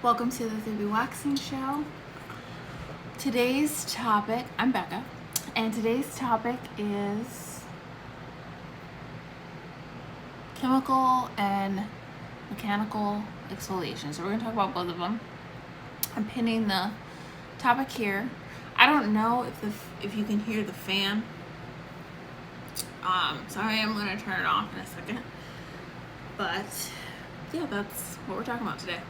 Welcome to the 3BWaxing show. Today's topic, I'm Becca, and today's topic is chemical and mechanical exfoliation. So we're going to talk about both of them. I'm pinning the topic here. I don't know if you can hear the fan. So I am going to turn it off in a second. But yeah, that's what we're talking about today.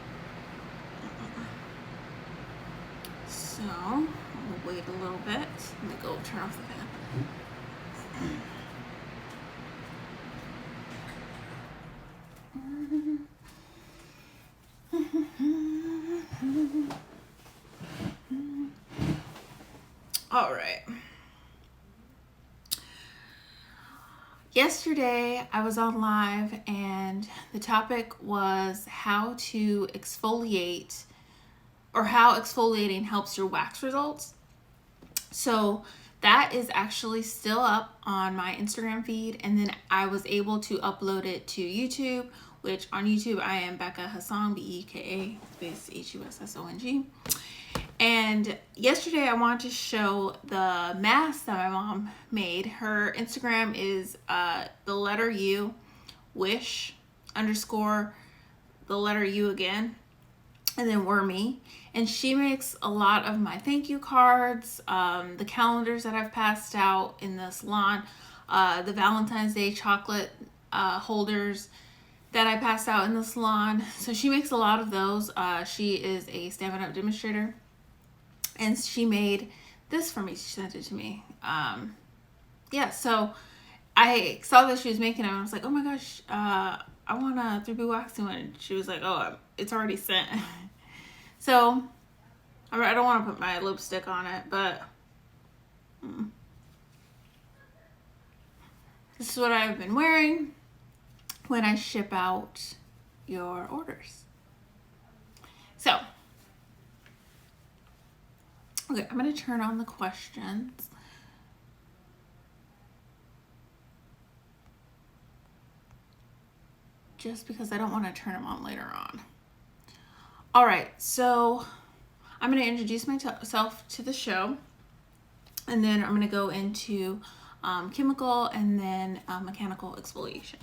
So we'll wait a little bit. Let me go turn off the fan. All right. Yesterday I was on live and the topic was how to exfoliate, or how exfoliating helps your wax results. So that is actually still up on my Instagram feed, and then I was able to upload it to YouTube, which on YouTube I am Becca Hussong, BEKA space HUSSONG. And yesterday I wanted to show the mask that my mom made. Her Instagram is the letter U, wish _ the letter U again, and then Wormy. And she makes a lot of my thank you cards, the calendars that I've passed out in the salon, the Valentine's Day chocolate holders that I passed out in the salon. So she makes a lot of those. She is a Stand Up demonstrator, and she made this for me. She sent it to me. Yeah, so I saw that she was making it, and I was like, oh my gosh, I want a 3BWaxing one. She was like, oh, it's already sent. So I don't want to put my lipstick on it, but this is what I've been wearing when I ship out your orders. So, okay, I'm going to turn on the questions. Just because I don't want to turn them on later on. All right, so I'm going to introduce myself to the show, and then I'm going to go into chemical and then mechanical exfoliation.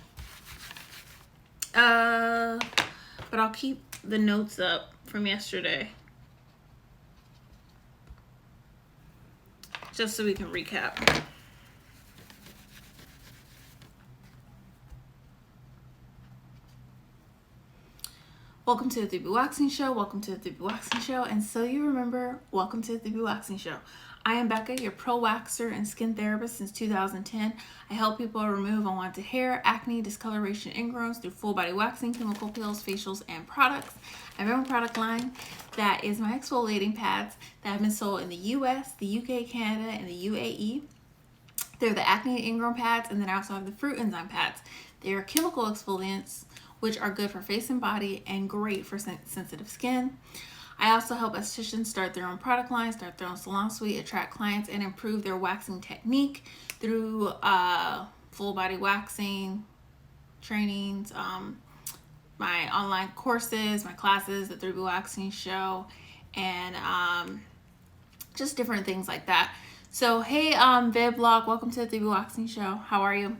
But I'll keep the notes up from yesterday, just so we can recap. Welcome to the 3BWaxing show. Welcome to the 3BWaxing show. And so you remember, welcome to the 3BWaxing show. I am Becca, your pro waxer and skin therapist since 2010. I help people remove unwanted hair, acne, discoloration, ingrowns through full body waxing, chemical peels, facials, and products. I have a product line that is my exfoliating pads that have been sold in the US, the UK, Canada, and the UAE. They're the acne and ingrown pads, and then I also have the fruit enzyme pads. They are chemical exfoliants, which are good for face and body and great for sensitive skin. I also help estheticians start their own product line, start their own salon suite, attract clients, and improve their waxing technique through full body waxing trainings, my online courses, my classes, the 3BWaxing show, and just different things like that. So hey, VidBlog, welcome to the 3BWaxing show. How are you?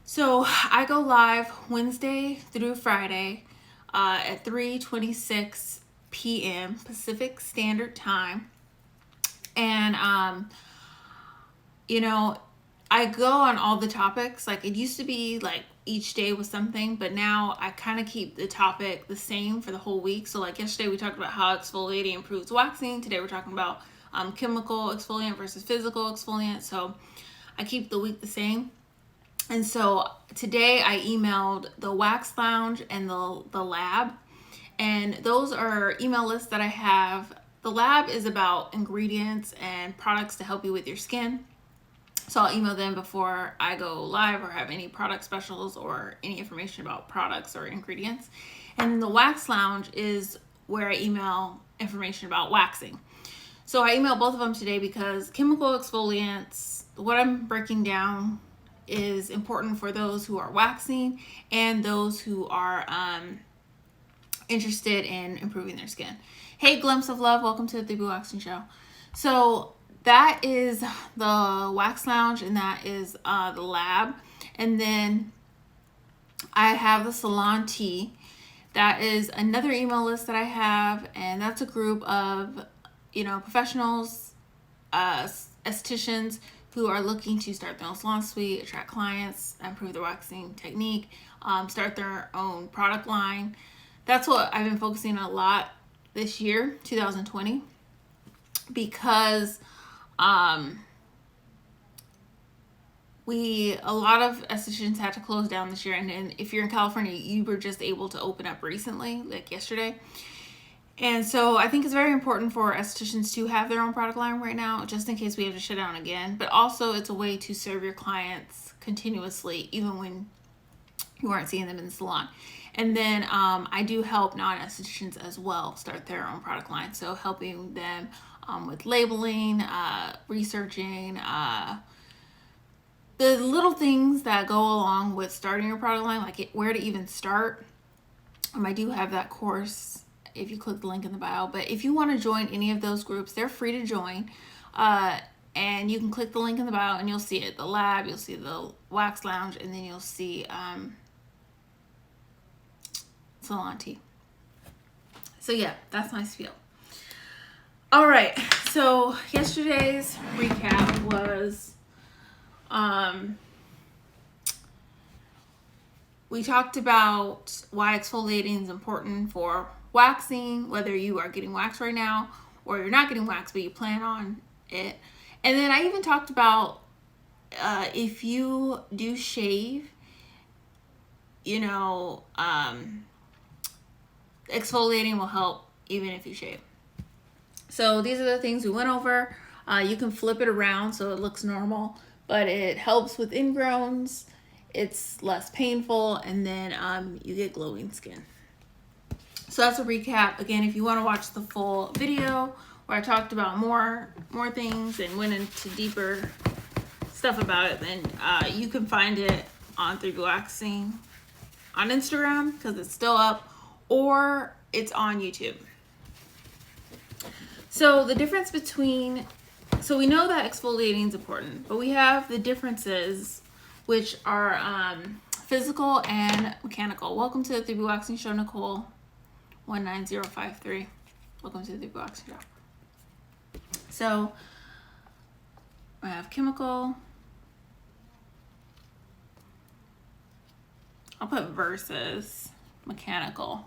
So I go live Wednesday through Friday at 3:26 p.m. Pacific Standard Time. And, you know, I go on all the topics. Like, it used to be like each day was something, but now I kind of keep the topic the same for the whole week. So like yesterday we talked about how exfoliating improves waxing. Today we're talking about chemical exfoliant versus physical exfoliant. So I keep the week the same. And so today I emailed the Wax Lounge and the lab, and those are email lists that I have. The lab is about ingredients and products to help you with your skin. So I'll email them before I go live or have any product specials or any information about products or ingredients. And the Wax Lounge is where I email information about waxing. So I emailed both of them today because chemical exfoliants, what I'm breaking down, is important for those who are waxing and those who are interested in improving their skin. Hey, Glimpse of Love, welcome to the 3BWaxing show. So that is the Wax Lounge, and that is the lab. And then I have the Salon Tea. That is another email list that I have, and that's a group of, professionals, estheticians who are looking to start their own salon suite, attract clients, improve their waxing technique, start their own product line. That's what I've been focusing on a lot this year, 2020, because a lot of estheticians had to close down this year, and if you're in California, you were just able to open up recently, like yesterday. And so I think it's very important for estheticians to have their own product line right now, just in case we have to shut down again. But also it's a way to serve your clients continuously, even when you aren't seeing them in the salon. And then I do help non-estheticians as well start their own product line. So helping them with labeling, researching, the little things that go along with starting your product line, like where to even start. I do have that course if you click the link in the bio. But if you want to join any of those groups, they're free to join. And you can click the link in the bio and you'll see it. The lab, you'll see the Wax Lounge, and then you'll see Salon Tea. So yeah, that's my spiel. All right, so yesterday's recap was we talked about why exfoliating is important for waxing, whether you are getting wax right now or you're not getting wax but you plan on it. And then I even talked about if you do shave, exfoliating will help even if you shave. So these are the things we went over. You can flip it around so it looks normal, but it helps with ingrowns. It's less painful, and then you get glowing skin. So that's a recap. Again, if you want to watch the full video where I talked about more things and went into deeper stuff about it, then you can find it on 3BWaxing on Instagram, because it's still up, or it's on YouTube. So the difference between, so we know that exfoliating is important, but we have the differences, which are physical and mechanical. Welcome to the 3BWaxing show, Nicole 19053. Welcome to the 3BWaxing show. So I have chemical. I'll put versus mechanical.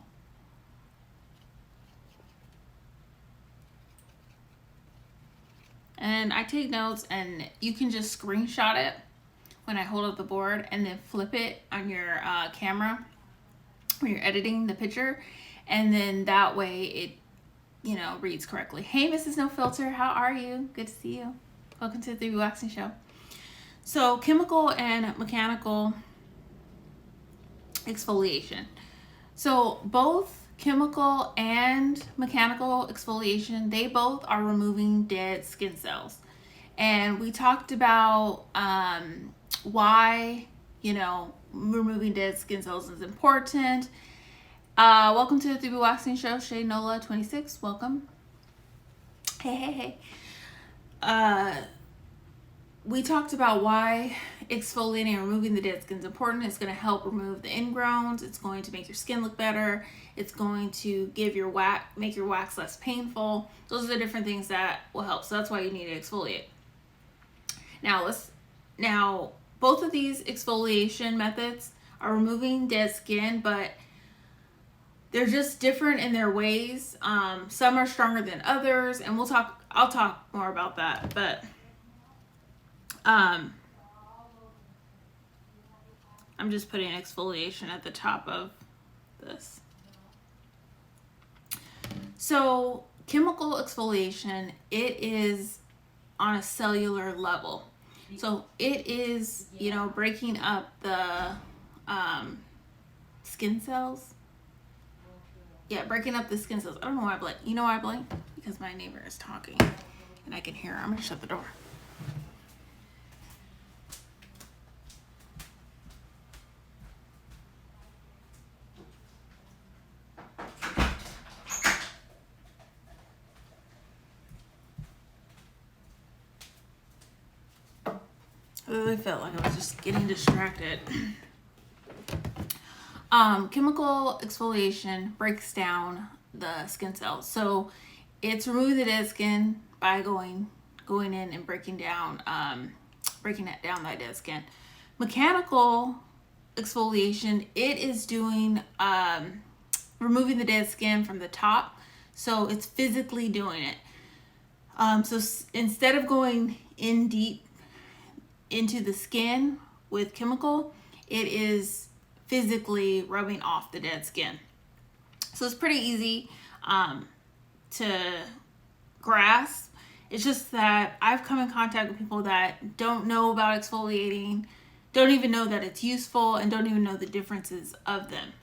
And I take notes, and you can just screenshot it when I hold up the board and then flip it on your camera when you're editing the picture. And then that way it, reads correctly. Hey, Mrs. No Filter, how are you? Good to see you. Welcome to the 3BWaxing show. So chemical and mechanical exfoliation. So both chemical and mechanical exfoliation, they both are removing dead skin cells. And we talked about why, removing dead skin cells is important. Welcome to the 3BWaxing show, Shay Nola 26. Welcome. Hey. We talked about why exfoliating and removing the dead skin is important. It's going to help remove the ingrowns. It's going to make your skin look better. It's going to make your wax less painful. Those are the different things that will help. So that's why you need to exfoliate. Now both of these exfoliation methods are removing dead skin, but they're just different in their ways. Some are stronger than others, and I'll talk more about that, but I'm just putting exfoliation at the top of this. So chemical exfoliation, it is on a cellular level. So it is, breaking up the skin cells. Yeah, breaking up the skin cells. I don't know why I blink. You know why I blink? Because my neighbor is talking and I can hear her. I'm going to shut the door. clearly felt like I was just getting distracted. Chemical exfoliation breaks down the skin cells. So it's removing the dead skin by going in and breaking down that dead skin. Mechanical exfoliation, it is doing removing the dead skin from the top. So it's physically doing it. So instead of going in deep into the skin with chemical, it is physically rubbing off the dead skin. So it's pretty easy to grasp. It's just that I've come in contact with people that don't know about exfoliating, don't even know that it's useful, and don't even know the differences of them.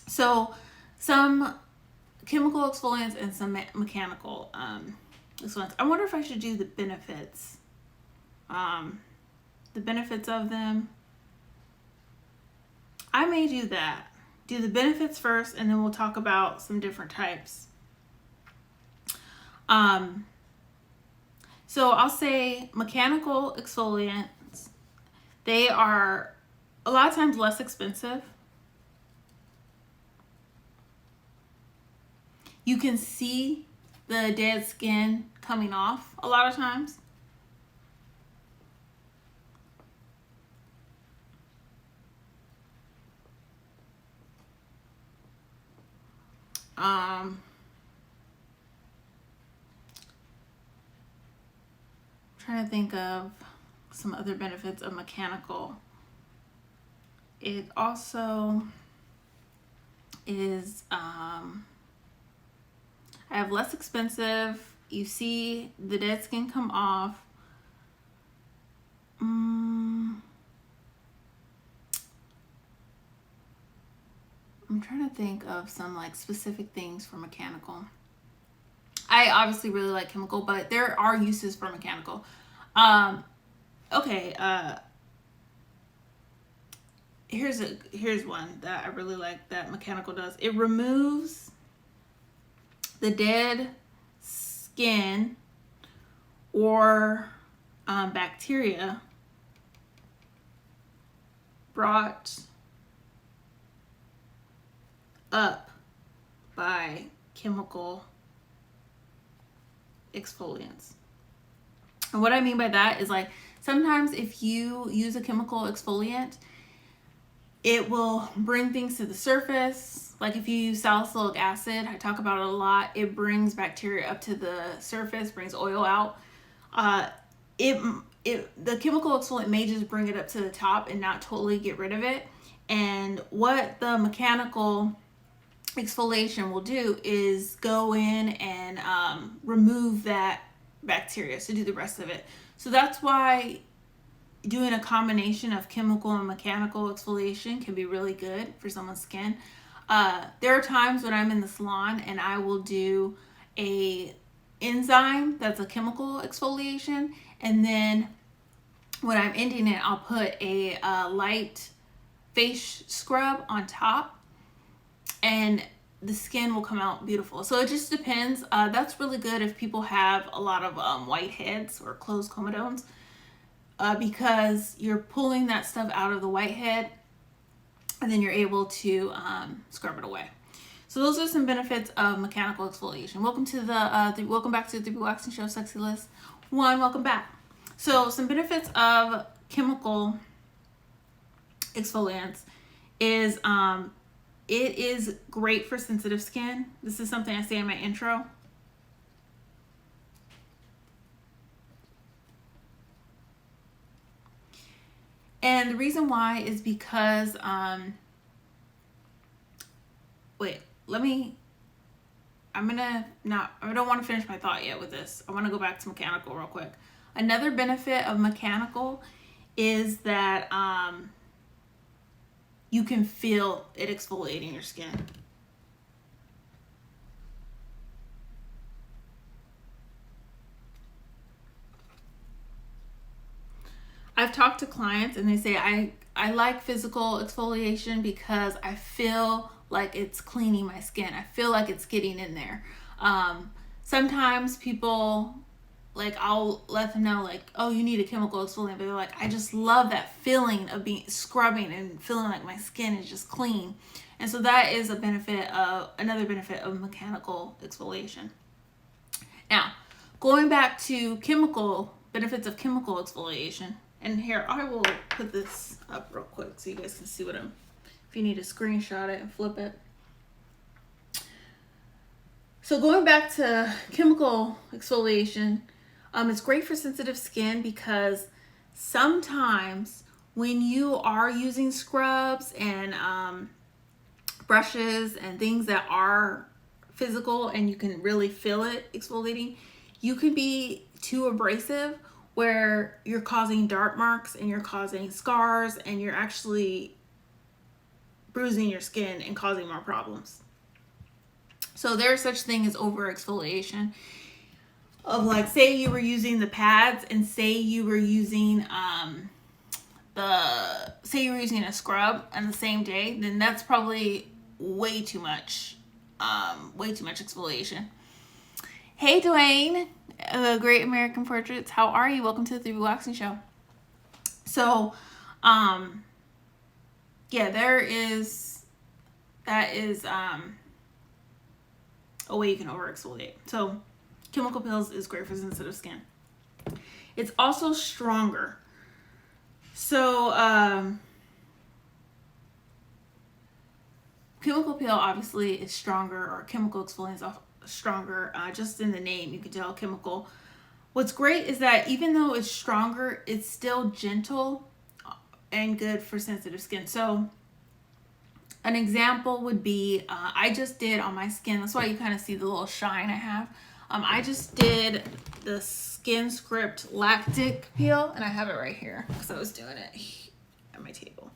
So some chemical exfoliants and some mechanical exfoliants. I wonder if I should do the benefits. The benefits of them. I may do that. Do the benefits first, and then we'll talk about some different types. So I'll say mechanical exfoliants, they are a lot of times less expensive. You can see the dead skin coming off a lot of times. Trying to think of some other benefits of mechanical. It also is I have less expensive. You see the dead skin come off. I'm trying to think of some like specific things for mechanical. I obviously really like chemical, but there are uses for mechanical. Here's one that I really like that mechanical does. It removes the dead skin or bacteria brought up by chemical exfoliants. And what I mean by that is, like, sometimes if you use a chemical exfoliant, it will bring things to the surface. Like if you use salicylic acid, I talk about it a lot, it brings bacteria up to the surface, brings oil out. The chemical exfoliant may just bring it up to the top and not totally get rid of it. And what the mechanical exfoliation will do is go in and remove that bacteria, so do the rest of it. So that's why doing a combination of chemical and mechanical exfoliation can be really good for someone's skin. There are times when I'm in the salon and I will do a enzyme that's a chemical exfoliation, and then when I'm ending it, I'll put a light face scrub on top, and the skin will come out beautiful. So it just depends. That's really good if people have a lot of whiteheads or closed comedones, because you're pulling that stuff out of the whitehead and then you're able to scrub it away. So those are some benefits of mechanical exfoliation. Welcome back to the 3BWaxing Show, Sexy List 1. Welcome back. So some benefits of chemical exfoliants is it is great for sensitive skin. This is something I say in my intro. And the reason why is because, I don't want to finish my thought yet with this. I want to go back to mechanical real quick. Another benefit of mechanical is that you can feel it exfoliating your skin. I've talked to clients and they say, I like physical exfoliation because I feel like it's cleaning my skin. I feel like it's getting in there. Sometimes people like I'll let them know like, oh, you need a chemical exfoliant, but they're like, I just love that feeling of being scrubbing and feeling like my skin is just clean. And so that is a benefit of another benefit of mechanical exfoliation. Now, going back to benefits of chemical exfoliation, and here I will put this up real quick so you guys can see what if you need to screenshot it and flip it. So going back to chemical exfoliation, it's great for sensitive skin because sometimes when you are using scrubs and brushes and things that are physical and you can really feel it exfoliating, you can be too abrasive where you're causing dark marks and you're causing scars and you're actually bruising your skin and causing more problems. So there's such thing as over exfoliation of like, say you were using the pads and say you were using a scrub on the same day, then that's probably way too much exfoliation. Hey Dwayne, the Great American Portraits, how are you? Welcome to the 3BWaxing show. So yeah, that is a way you can over exfoliate. So chemical peels is great for sensitive skin. It's also stronger. So chemical peel obviously is stronger, or chemical exfoliant is stronger. Just in the name, you can tell chemical. What's great is that even though it's stronger, it's still gentle and good for sensitive skin. So an example would be, I just did on my skin, that's why you kind of see the little shine I have. I just did the Skinceuticals lactic peel, and I have it right here because I was doing it at my table.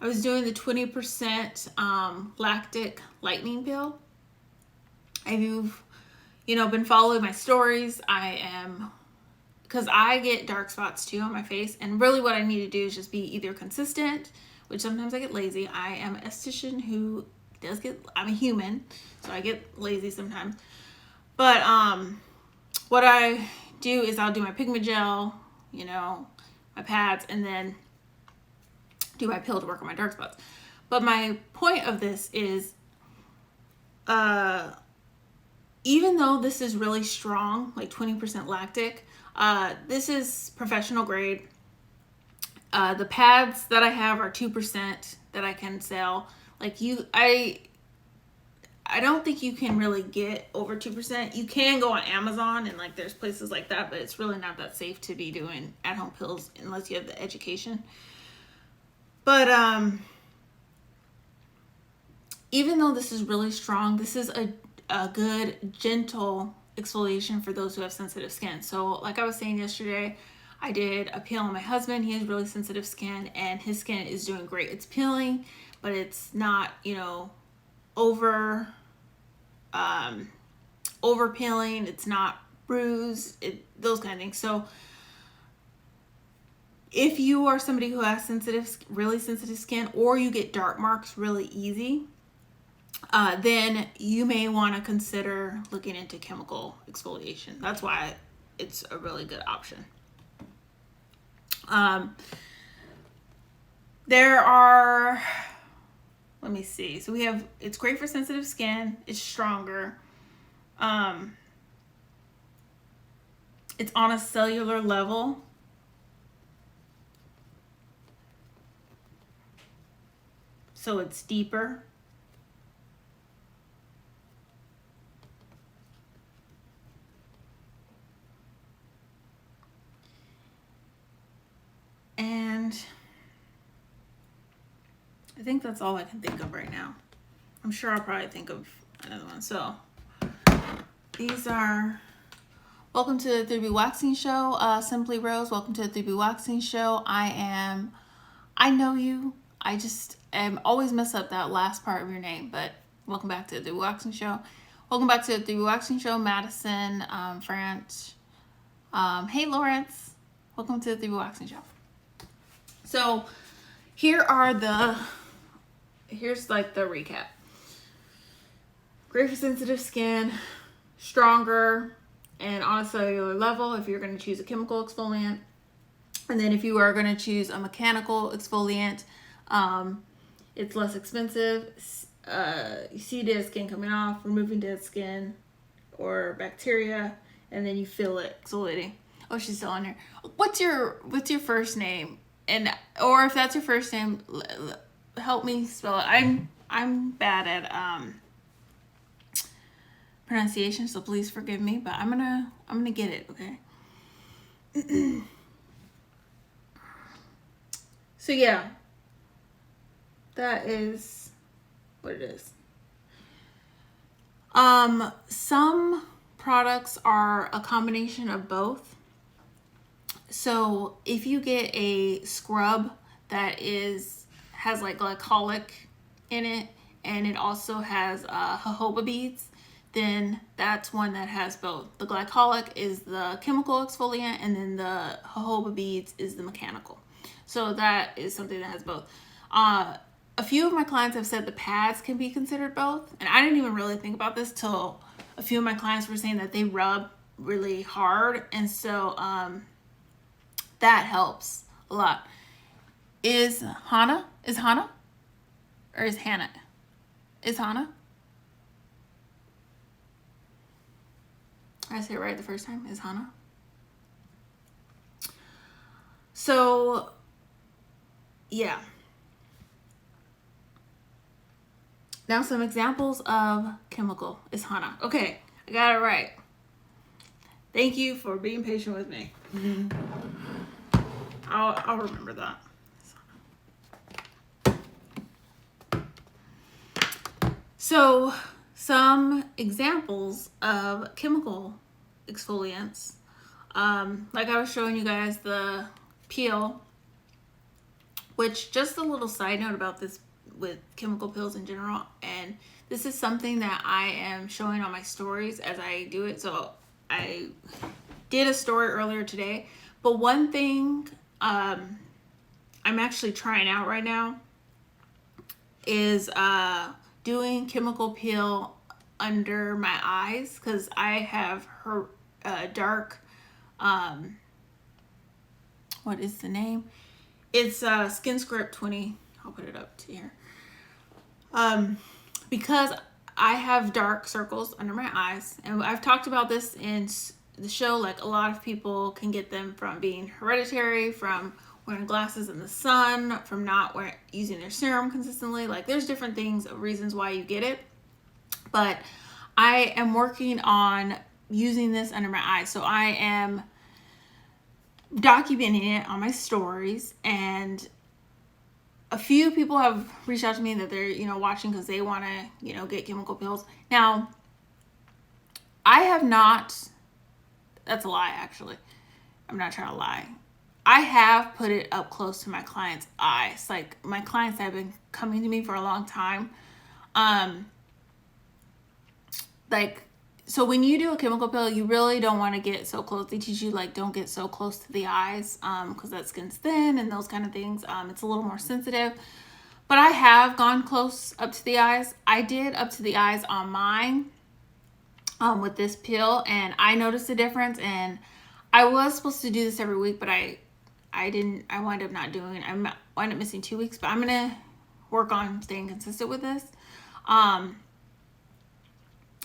I was doing the 20% lactic lightening peel. If you've, been following my stories, because I get dark spots too on my face, and really what I need to do is just be either consistent, which sometimes I get lazy. I am an esthetician who I'm a human, so I get lazy sometimes. But what I do is I'll do my pigment gel, my pads, and then do my peel to work on my dark spots. But my point of this is, even though this is really strong, like 20% lactic, this is professional grade. The pads that I have are 2% that I can sell. Like I don't think you can really get over 2%. You can go on Amazon and like there's places like that, but it's really not that safe to be doing at-home pills unless you have the education. But even though this is really strong, this is a good, gentle exfoliation for those who have sensitive skin. So like I was saying yesterday, I did a peel on my husband. He has really sensitive skin and his skin is doing great. It's peeling, but it's not, over peeling. It's not bruised, those kind of things. So if you are somebody who has really sensitive skin, or you get dark marks really easy, then you may want to consider looking into chemical exfoliation. That's why it's a really good option. Let me see. So it's great for sensitive skin. It's stronger. It's on a cellular level. So it's deeper. And I think that's all I can think of right now. I'm sure I'll probably think of another one. So these are, welcome to the 3BWaxing show. Simply Rose, welcome to the 3BWaxing show. I know you. I just always mess up that last part of your name, but welcome back to the 3BWaxing show. Welcome back to the 3BWaxing show, Madison, France. Hey Lawrence, welcome to the 3BWaxing show. So here's like the recap. Great for sensitive skin, stronger, and on a cellular level if you're going to choose a chemical exfoliant. And then if you are going to choose a mechanical exfoliant, it's less expensive. You see dead skin coming off, removing dead skin or bacteria, and then you feel it exfoliating. Oh, she's still on here. What's your first name? And or if that's your first name, help me spell it. I'm bad at pronunciation, so please forgive me. But I'm gonna get it. Okay. So yeah, that is what it is. Some products are a combination of both. So if you get a scrub that has like glycolic in it, and it also has jojoba beads, then that's one that has both. The glycolic is the chemical exfoliant, and then the jojoba beads is the mechanical. So that is something that has both. A few of my clients have said the pads can be considered both, and I didn't even really think about this till a few of my clients were saying that they rub really hard, and so that helps a lot. Is Hannah? Or is Hannah? Is Hannah? I say it right the first time. Is Hannah? So, yeah. Now some examples of chemical. Is Hannah. Okay, I got it right. Thank you for being patient with me. I'll remember that. So some examples of chemical exfoliants, like I was showing you guys the peel, which, just a little side note about this with chemical peels in general, and this is something that I am showing on my stories as I do it. So I did a story earlier today, but one thing I'm actually trying out right now is doing chemical peel under my eyes, because I have dark, what is the name? It's Skinceuticals 20. I'll put it up to here. Because I have dark circles under my eyes, and I've talked about this in the show, like a lot of people can get them from being hereditary, from wearing glasses in the sun, from not using their serum consistently. Like, there's different things, reasons why you get it. But I am working on using this under my eyes. So I am documenting it on my stories, and a few people have reached out to me that they're, watching because they want to, get chemical peels. Now, I have not, that's a lie, actually. I'm not trying to lie. I have put it up close to my clients' eyes. Like, my clients that have been coming to me for a long time. So when you do a chemical peel, you really don't want to get so close. They teach you, like, don't get so close to the eyes, because that skin's thin and those kind of things. It's a little more sensitive. But I have gone close up to the eyes. I did up to the eyes on mine with this peel, and I noticed a difference. And I was supposed to do this every week, but I didn't. I wound up not doing it. I wound up missing 2 weeks, but I'm going to work on staying consistent with this.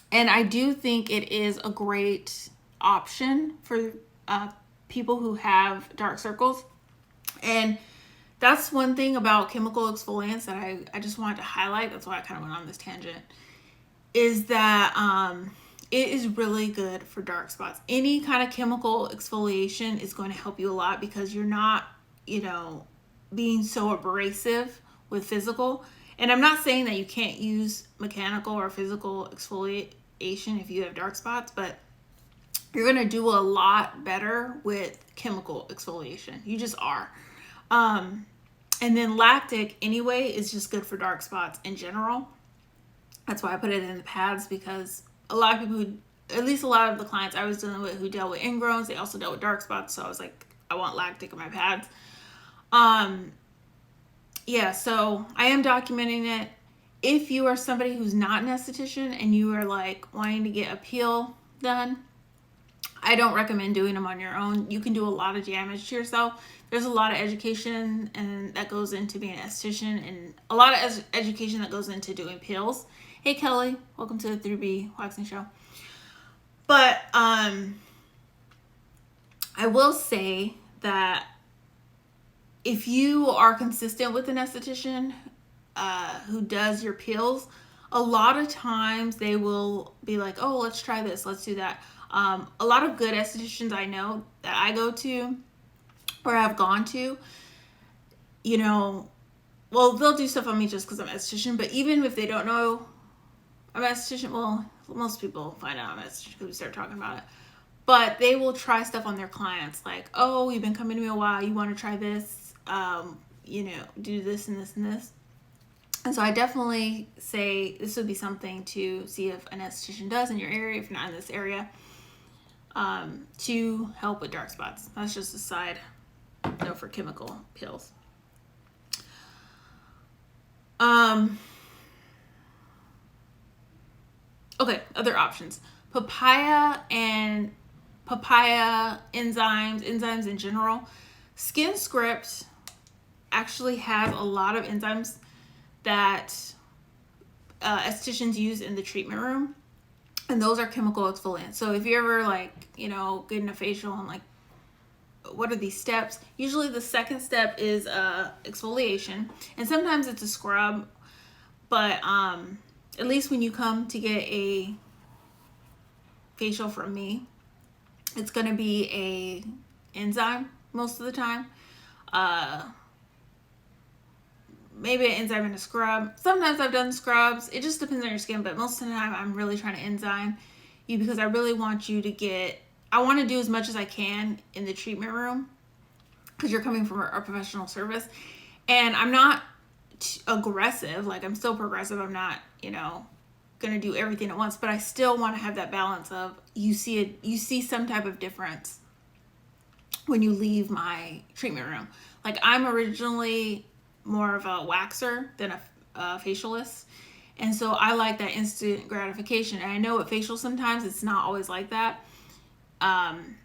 And I do think it is a great option for people who have dark circles. And that's one thing about chemical exfoliants that I just wanted to highlight. That's why I kind of went on this tangent. Is that it is really good for dark spots. Any kind of chemical exfoliation is going to help you a lot, because you're not, being so abrasive with physical. And I'm not saying that you can't use mechanical or physical exfoliation if you have dark spots, but you're going to do a lot better with chemical exfoliation. You just are. And then lactic anyway is just good for dark spots in general. That's why I put it in the pads, because a lot of people at least a lot of the clients I was dealing with who dealt with ingrowns, they also dealt with dark spots. So I was like, I want lactic in my pads. Yeah, so I am documenting it. If you are somebody who's not an esthetician and you are like wanting to get a peel done, I don't recommend doing them on your own. You can do a lot of damage to yourself. There's a lot of education and that goes into being an esthetician, and a lot of education that goes into doing peels. Hey Kelly, welcome to the 3BWaxing show. But I will say that if you are consistent with an esthetician who does your peels, a lot of times they will be like, oh, let's try this, let's do that. A lot of good estheticians I know that I go to or have gone to, you know, well, they'll do stuff on me just because I'm an esthetician, but even if they don't know I'm an esthetician, well, most people find out I'm an esthetician because we start talking about it, but they will try stuff on their clients like, oh, you've been coming to me a while, you want to try this, you know, do this and this and this. And so I definitely say this would be something to see if an esthetician does in your area, if not in this area, to help with dark spots. That's just a side note for chemical peels. Okay, other options. Papaya enzymes in general. Skinceuticals actually has a lot of enzymes that estheticians use in the treatment room, and those are chemical exfoliants. So if you're ever like, you know, getting a facial and like, what are these steps? Usually the second step is exfoliation, and sometimes it's a scrub, but at least when you come to get a facial from me, it's going to be a enzyme most of the time. Maybe an enzyme and a scrub. Sometimes I've done scrubs. It just depends on your skin, but most of the time I'm really trying to enzyme you because I really want you to get, I want to do as much as I can in the treatment room because you're coming from a professional service. And I'm not aggressive, like I'm still progressive. I'm not, you know, going to do everything at once, but I still want to have that balance of you see some type of difference when you leave my treatment room. Like I'm originally more of a waxer than a facialist, and so I like that instant gratification. And I know with facials sometimes it's not always like that, and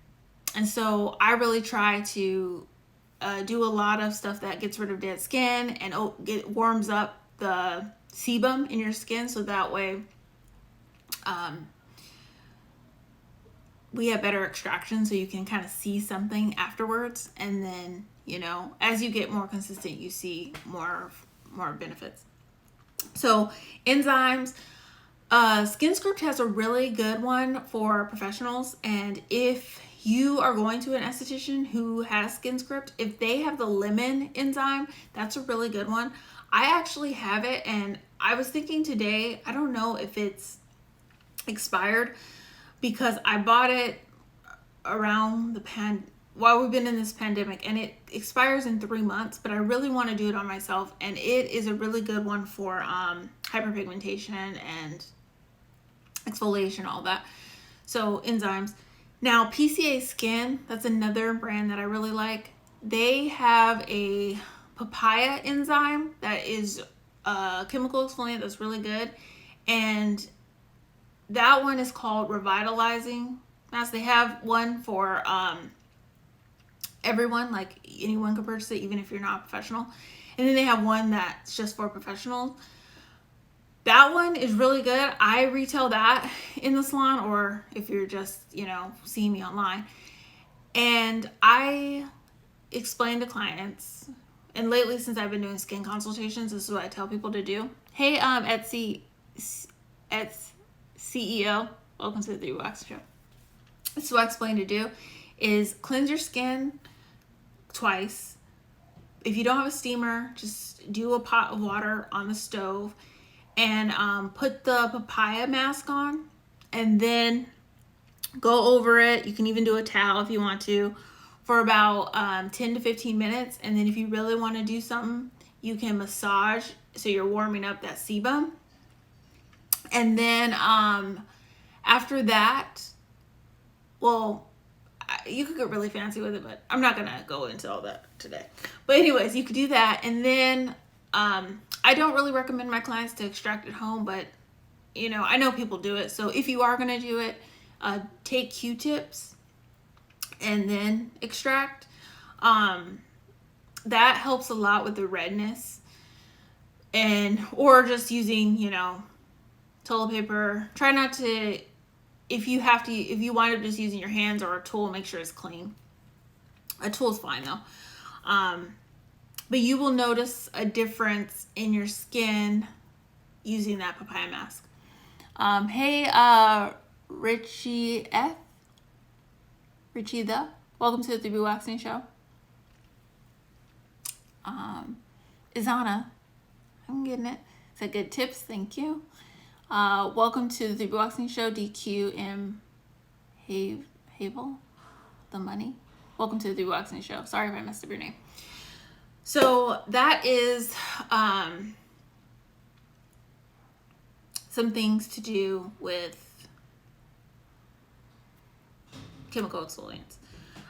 so I really try to do a lot of stuff that gets rid of dead skin and warms up the sebum in your skin, so that way we have better extraction, so you can kind of see something afterwards. And then, you know, as you get more consistent, you see more benefits. So enzymes, Skinceuticals has a really good one for professionals, and if you are going to an esthetician who has Skinceuticals, if they have the lemon enzyme, that's a really good one. I actually have it, and I was thinking today, I don't know if it's expired because I bought it around while we've been in this pandemic, and it expires in 3 months, but I really want to do it on myself, and it is a really good one for hyperpigmentation and exfoliation, all that. So enzymes. Now PCA Skin, that's another brand that I really like. They have a papaya enzyme that is a chemical exfoliant that's really good, and that one is called Revitalizing. As they have one for everyone, like anyone can purchase it, even if you're not a professional. And then they have one that's just for professionals. That one is really good. I retail that in the salon, or if you're just, you know, seeing me online. And I explain to clients, and lately since I've been doing skin consultations, this is what I tell people to do. Hey, CEO, welcome to the 3BWaxing show. This is what I explain to do is cleanse your skin twice. If you don't have a steamer, just do a pot of water on the stove and put the papaya mask on, and then go over it. You can even do a towel if you want to for about 10 to 15 minutes. And then if you really want to do something, you can massage so you're warming up that sebum. And then after that, well, you could get really fancy with it, but I'm not gonna go into all that today. But anyways, you could do that. And then I don't really recommend my clients to extract at home, but you know, I know people do it. So if you are gonna do it, take Q-tips and then extract. That helps a lot with the redness. Or just using, toilet paper. Try not to, if you wind up just using your hands or a tool, make sure it's clean. A tool's fine though. But you will notice a difference in your skin using that papaya mask. Hey, Richie the, welcome to the 3BWaxing show. Izana, I'm getting it. Said good tips, thank you. Welcome to the 3BWaxing show. DQM Havel, the money. Welcome to the 3BWaxing show. Sorry if I messed up your name. So that is some things to do with chemical exfoliants.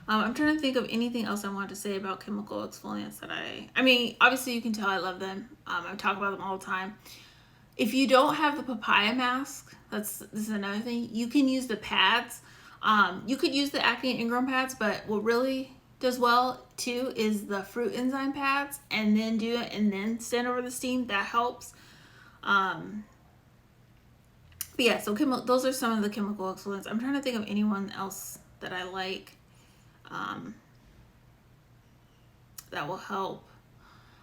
I'm trying to think of anything else I want to say about chemical exfoliants that I mean, obviously you can tell I love them. I talk about them all the time. If you don't have the papaya mask, this is another thing. You can use the pads. You could use the acne and ingrown pads, but what really does well too is the fruit enzyme pads, and then do it and then stand over the steam. That helps. But yeah, so those are some of the chemical exfoliants. I'm trying to think of anyone else that I like that will help.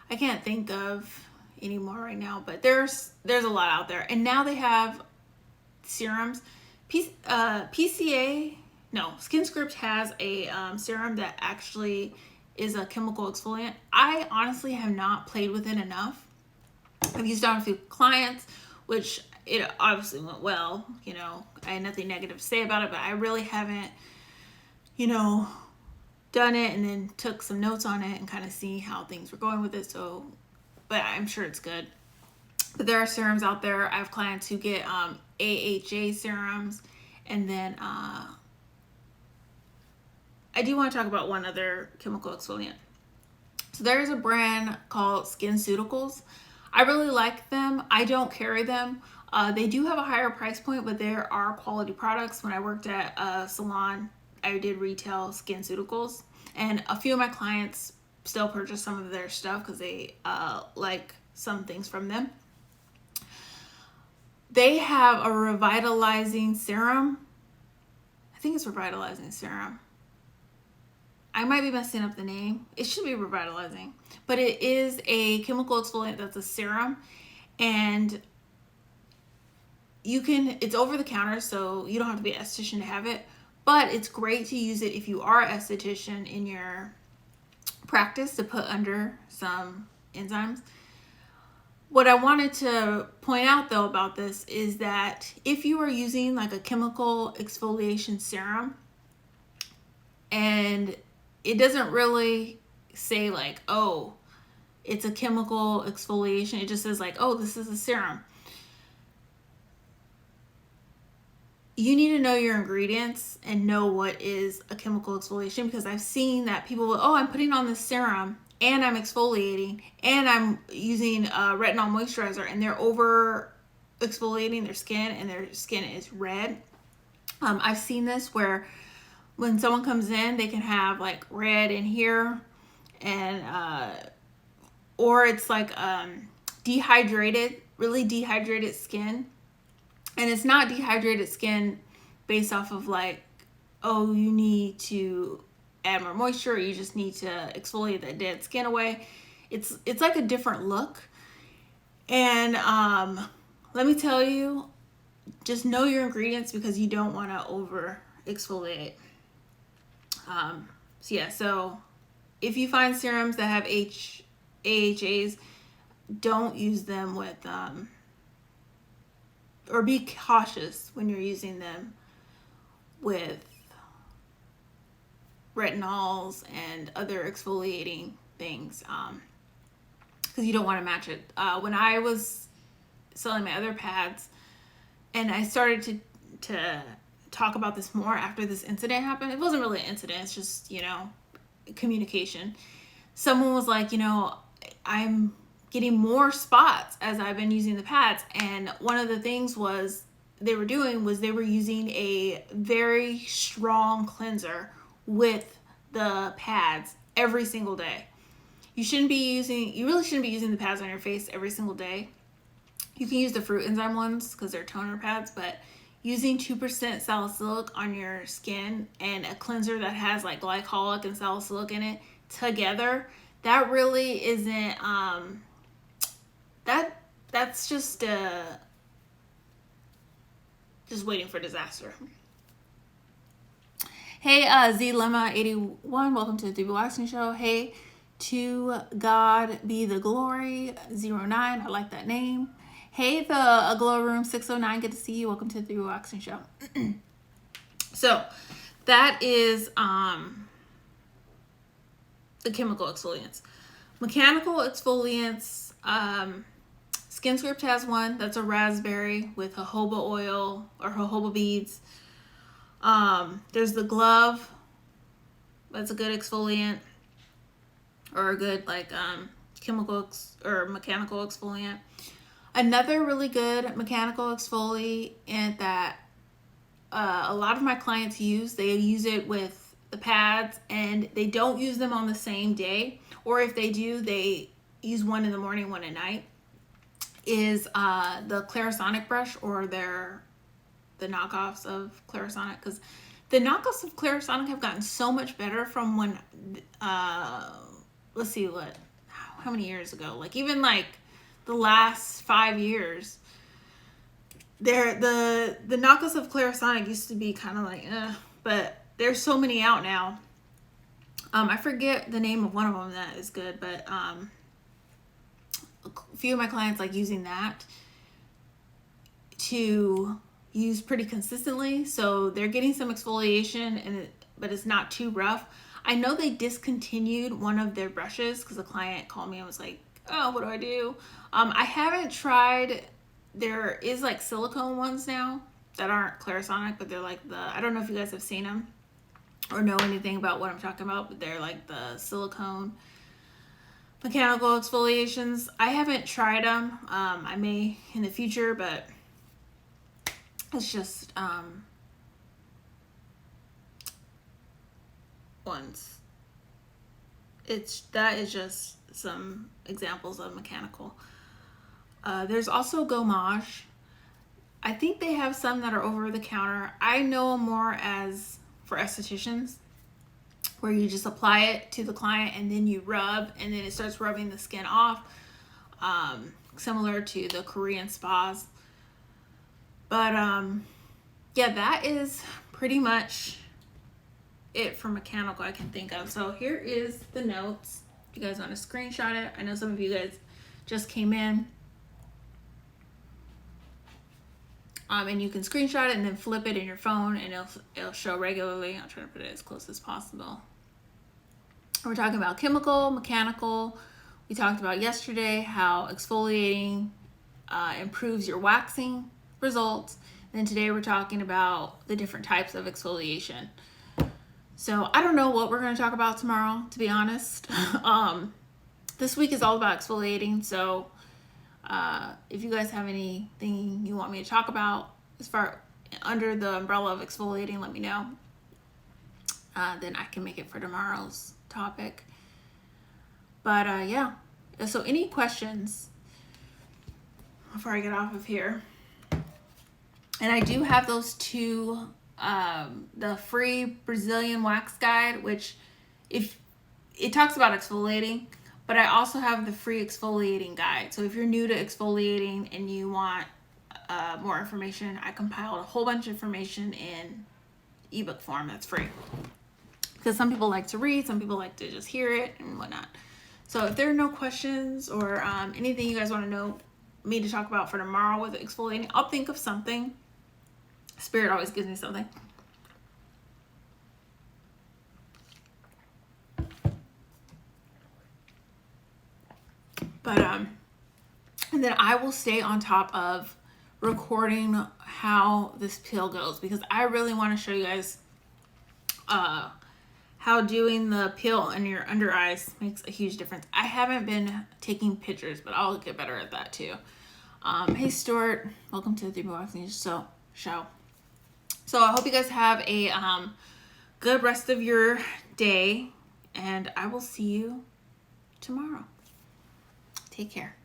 I can't think of any more right now, but there's a lot out there. And now they have serums. Skinceuticals has a serum that actually is a chemical exfoliant. I honestly have not played with it enough. I've used it on a few clients, which it obviously went well. I had nothing negative to say about it, but I really haven't, done it and then took some notes on it and kind of see how things were going with it. So, but I'm sure it's good. But there are serums out there. I have clients who get AHA serums, and then I do want to talk about one other chemical exfoliant. So there's a brand called Skinceuticals. I really like them. I don't carry them. They do have a higher price point, but there are quality products. When I worked at a salon, I did retail Skinceuticals, and a few of my clients still purchase some of their stuff because they like some things from them. They have a revitalizing serum. I think it's revitalizing serum. I might be messing up the name. It should be revitalizing, but it is a chemical exfoliant that's a serum, and it's over the counter, so you don't have to be an esthetician to have it. But it's great to use it if you are an esthetician in your practice to put under some enzymes. What I wanted to point out though about this is that if you are using like a chemical exfoliation serum, and it doesn't really say like, oh, it's a chemical exfoliation. It just says like, oh, this is a serum. You need to know your ingredients and know what is a chemical exfoliation, because I've seen that people will, oh, I'm putting on this serum and I'm exfoliating and I'm using retinol moisturizer, and they're over exfoliating their skin and their skin is red. I've seen this where when someone comes in, they can have like red in here, and or it's like really dehydrated skin. And it's not dehydrated skin based off of like, oh, you need to add more moisture, or you just need to exfoliate that dead skin away. It's like a different look. And let me tell you, just know your ingredients, because you don't want to over exfoliate. So if you find serums that have AHAs, don't use them with or be cautious when you're using them with retinols and other exfoliating things, because you don't want to match it. When I was selling my other pads, and I started to talk about this more after this incident happened. It wasn't really an incident, it's just, communication. Someone was like, I'm getting more spots as I've been using the pads. And one of the things they were using a very strong cleanser with the pads every single day. You really shouldn't be using the pads on your face every single day. You can use the fruit enzyme ones because they're toner pads, but using 2% salicylic on your skin and a cleanser that has like glycolic and salicylic in it together, that really isn't, that's just waiting for disaster. Hey, ZLemma81, welcome to the 3BWaxing show. Hey, to God be the glory 09, I like that name. Hey, the Glow Room 609, good to see you. Welcome to the 3BWaxing show. So that is the chemical exfoliants. Mechanical exfoliants, Skinceuticals has one that's a raspberry with jojoba oil or jojoba beads. There's the glove, that's a good exfoliant, or a good like chemical or mechanical exfoliant. Another really good mechanical exfoliant that a lot of my clients use, they use it with the pads, and they don't use them on the same day, or if they do, they use one in the morning, one at night, is the Clarisonic brush, or the knockoffs of Clarisonic, because the knockoffs of Clarisonic have gotten so much better from when let's see, how many years ago, like even like the last 5 years, the knockoffs of Clarisonic used to be kind of like but there's so many out now. I forget the name of one of them that is good, but a few of my clients like using that to use pretty consistently, so they're getting some exfoliation, but it's not too rough. I know they discontinued one of their brushes because a client called me and was like, oh, what do I do? I haven't tried, there is like silicone ones now that aren't Clarisonic, but they're like I don't know if you guys have seen them or know anything about what I'm talking about, but they're like the silicone mechanical exfoliations. I haven't tried them. I may in the future, but it's just ones. That is just some examples of mechanical. There's also Gommage. I think they have some that are over the counter. I know more as for estheticians, where you just apply it to the client and then you rub, and then it starts rubbing the skin off, similar to the Korean spas. But yeah, that is pretty much it for mechanical I can think of. So here is the notes. If you guys want to screenshot it, I know some of you guys just came in. And you can screenshot it and then flip it in your phone, and it'll show regularly. I'll try to put it as close as possible. We're talking about chemical, mechanical. We talked about yesterday how exfoliating improves your waxing results. And then today we're talking about the different types of exfoliation. So I don't know what we're going to talk about tomorrow, to be honest. This week is all about exfoliating. So if you guys have anything you want me to talk about as far under the umbrella of exfoliating, let me know. Then I can make it for tomorrow's topic. But yeah, so any questions before I get off of here? And I do have those two, the free Brazilian wax guide, which if it talks about exfoliating, but I also have the free exfoliating guide. So if you're new to exfoliating and you want more information, I compiled a whole bunch of information in ebook form that's free. Because some people like to read, some people like to just hear it and whatnot. So if there are no questions or anything you guys want to know me to talk about for tomorrow with exfoliating, I'll think of something. Spirit always gives me something. But and then I will stay on top of recording how this peel goes, because I really want to show you guys how doing the peel in your under eyes makes a huge difference. I haven't been taking pictures, but I'll get better at that too. Hey Stuart, welcome to the 3BWaxing show. So I hope you guys have a good rest of your day, and I will see you tomorrow. Take care.